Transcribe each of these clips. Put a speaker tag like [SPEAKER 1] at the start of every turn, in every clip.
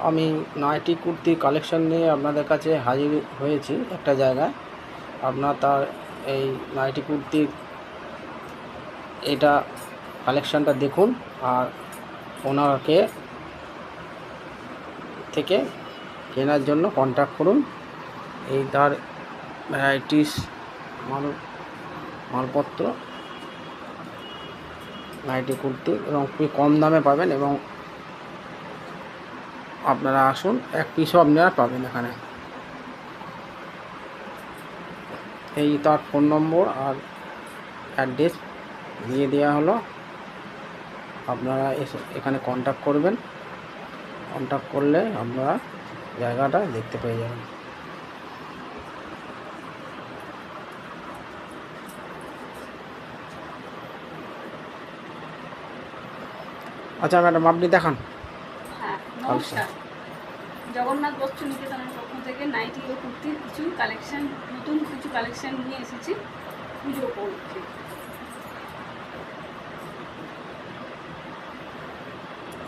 [SPEAKER 1] আমি nightie kurti collection নিয়ে আপনাদের কাছে হাজির হয়েছি একটা জায়গায়। আপনার তার এই নাইটি কুর্তির এটা কালেকশানটা দেখুন আর ওনাকে থেকে কেনার জন্য কন্ট্যাক্ট করুন। এই তার ভ্যারাইটিস মালপত্র নাইটি কুর্তি এবং খুবই কম দামে পাবেন এবং আপনারা আসুন, এক পিসও আপনারা পাবেন এখানে। এই তার ফোন নম্বর আর অ্যাড্রেস দিয়ে দেওয়া হলো, আপনারা এখানে কন্ট্যাক্ট করবেন। কন্ট্যাক্ট করলে আপনারা জায়গাটা দেখতে পেয়ে যাবেন। আচ্ছা ম্যাডাম, আপনি দেখান।
[SPEAKER 2] হ্যাঁ, নমস্কার। জগন্নাথ বস্ত্র নিকেতনের পক্ষ থেকে নাইটি ও কুর্তির কিছু কালেকশন, নতুন কিছু কালেকশন নিয়ে এসেছি পুজো উপলক্ষে।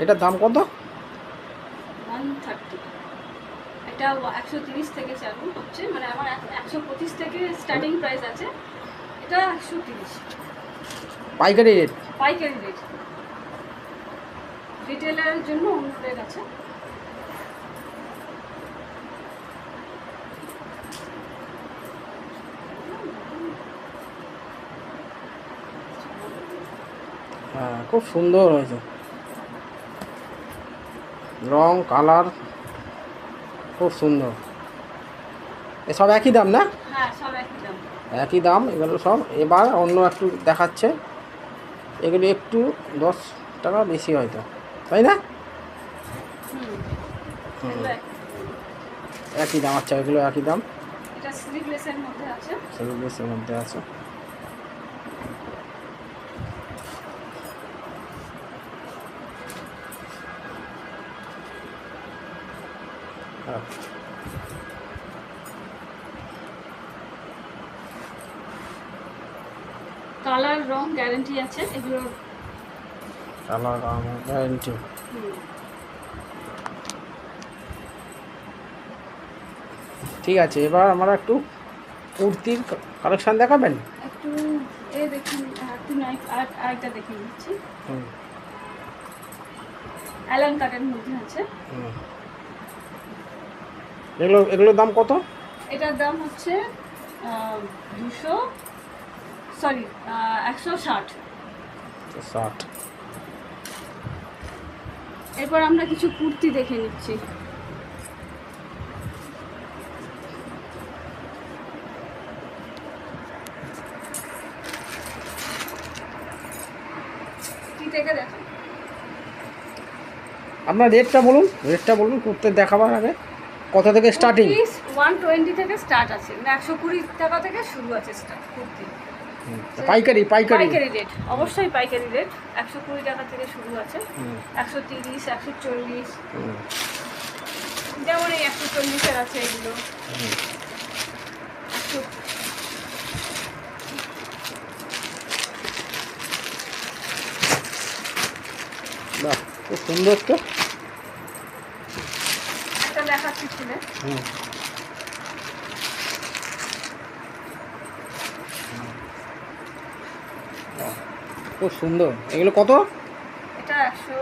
[SPEAKER 1] এটার দাম কত?
[SPEAKER 2] 130। এটা 130 থেকে চালু হচ্ছে, মানে আমার 125 থেকে স্টার্টিং প্রাইস আছে। এটা 130
[SPEAKER 1] পাইকারি রেট?
[SPEAKER 2] পাইকারি রেট। রিটেলারের জন্য অন্য রেট আছে।
[SPEAKER 1] হ্যাঁ, খুব সুন্দর হয়েছে, রং কালার খুব সুন্দর। এসব একই দাম না?
[SPEAKER 2] হ্যাঁ, সব একই দাম।
[SPEAKER 1] একই দাম এগুলো সব। এবার অন্য একটু দেখাচ্ছে, এগুলো একটু 10 টাকা বেশি হয়তো, তাই না? একই দাম। আচ্ছা, এগুলো একই দাম।
[SPEAKER 2] এটা স্লিভলেসের মধ্যে আছে।
[SPEAKER 1] স্লিভলেসের মধ্যে আছে।
[SPEAKER 2] কালার রং গ্যারান্টি আছে এগুলোর।
[SPEAKER 1] কালার রং গ্যারান্টি। ঠিক আছে, এবার আমরা একটু কুর্তির কালেকশন দেখাবেন?
[SPEAKER 2] একটু দেখুন, একটু আরেকটা দেখে নিচ্ছি। অ্যালান কাটের মধ্যে আছে।
[SPEAKER 1] এগুলোর দাম কত?
[SPEAKER 2] এটার দাম হচ্ছে 160। এরপর আমরা কিছু কুর্তি দেখে নিচ্ছি।
[SPEAKER 1] আপনার রেটটা বলুন, কুর্তির দেখাবার আগে। কত থেকে স্টার্টিং?
[SPEAKER 2] 120 থেকে স্টার্ট আছে, মানে 120 টাকা থেকে শুরু আছে কুর্তি।
[SPEAKER 1] পাইকারি
[SPEAKER 2] রেট, অবশ্যই পাইকারি রেট। 120 টাকা থেকে শুরু আছে। 130, 140, যেমন এই 140-এর আছে এগুলো।
[SPEAKER 1] বাহ, খুব সুন্দর তো।
[SPEAKER 2] একটা দেখাচ্ছি খুলে।
[SPEAKER 1] খুব সুন্দর। এগুলো কত?
[SPEAKER 2] এটা 100,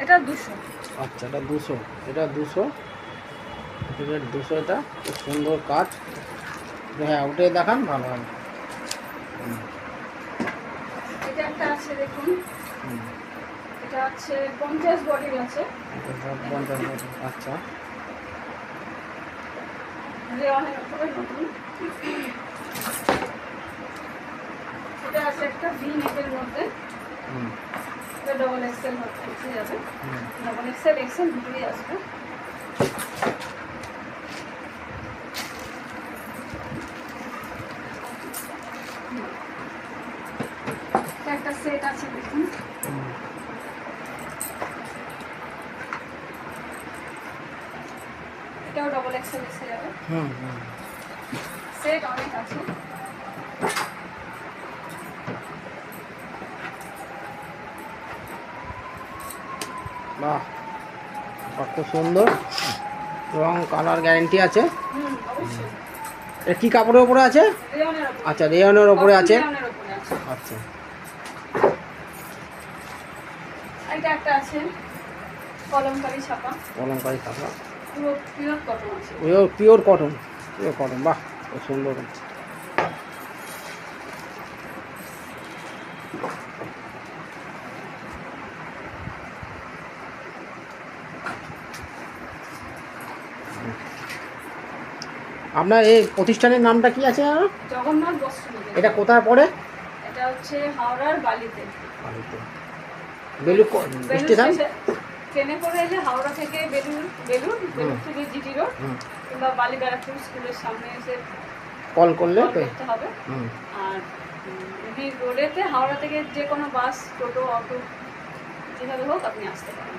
[SPEAKER 2] এটা 200।
[SPEAKER 1] আচ্ছা, এটা 200। এটা 200, রেট 200। এটা খুব সুন্দর কাজ। হ্যাঁ, উঠে দেখান, ভালো হবে।
[SPEAKER 2] এটা একটা আছে দেখুন। এটা আছে 50 বডির আছে।
[SPEAKER 1] 50 বডি। আচ্ছা,
[SPEAKER 2] রেওয়ানের উপরে নতুন। এটা আছে একটা ভি নেকের মধ্যে। এটা ডবল এক্সেল হচ্ছে যাবে। ডবল এক্সেল দুটোই আসবে। একটা সেট আছে দেখুন। এটাও ডবল এক্সেল এসে যাবে। সেট অনেক আছে।
[SPEAKER 1] বাহ, কত সুন্দর, রং কালার গ্যারেন্টি আছে।
[SPEAKER 2] অবশ্যই।
[SPEAKER 1] এটা কি কাপড়ের উপরে আছে?
[SPEAKER 2] রেয়নের ওপরে।
[SPEAKER 1] আচ্ছা, রেয়নের ওপরে আছে।
[SPEAKER 2] রেয়নের ওপরে আছে।
[SPEAKER 1] আচ্ছা,
[SPEAKER 2] এটা একটা আছে কলমকারী ছাপা,
[SPEAKER 1] কলমকারী কাপড়,
[SPEAKER 2] পুরো পিওর কটন আছে।
[SPEAKER 1] পিওর কটন, পিওর কটন, বাহ খুব সুন্দর। আপনার এই প্রতিষ্ঠানের নামটা কি আছে?
[SPEAKER 2] জগন্নাথ বস্ত্র নিকেতন।
[SPEAKER 1] এটা কোথায় পড়ে?
[SPEAKER 2] এটা হচ্ছে হাওড়ার বালিতে।
[SPEAKER 1] বেলুর স্টেশন।
[SPEAKER 2] ট্রেনে করে এলে হাওড়া থেকে বেলুর থেকে জিটি রোড কিংবা বালি ব্যারাকপুর স্কুলের সামনে এসে
[SPEAKER 1] কল করলে
[SPEAKER 2] করতে হবে। আর এমনি রোডেতে হাওড়া থেকে যে কোনো বাস, টোটো, অটো যেভাবে হোক আপনি আসতে পারেন।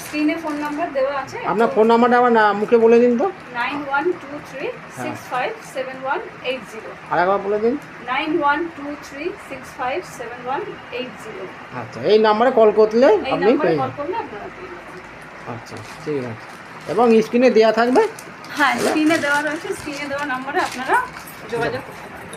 [SPEAKER 2] স্ক্রিনে ফোন নাম্বার দেওয়া আছে।
[SPEAKER 1] আপনার ফোন নাম্বারটা আমার মুখে বলে দিন তো।
[SPEAKER 2] 9123657180।
[SPEAKER 1] আরেকবার বলে দিন।
[SPEAKER 2] 9123657180।
[SPEAKER 1] আচ্ছা, এই নাম্বারে কল করলে
[SPEAKER 2] এই
[SPEAKER 1] আপনি
[SPEAKER 2] নাম্বারে
[SPEAKER 1] পেয়ে
[SPEAKER 2] কল
[SPEAKER 1] যাবেন।
[SPEAKER 2] করলে আপনারা পেয়ে যাবেন।
[SPEAKER 1] আচ্ছা, ঠিক আছে। এবং স্ক্রিনে দেওয়া থাকবে।
[SPEAKER 2] হ্যাঁ, স্ক্রিনে দেওয়া রয়েছে, স্ক্রিনে দেওয়া নাম্বারে আপনারা যোগাযোগ করতে পারেন।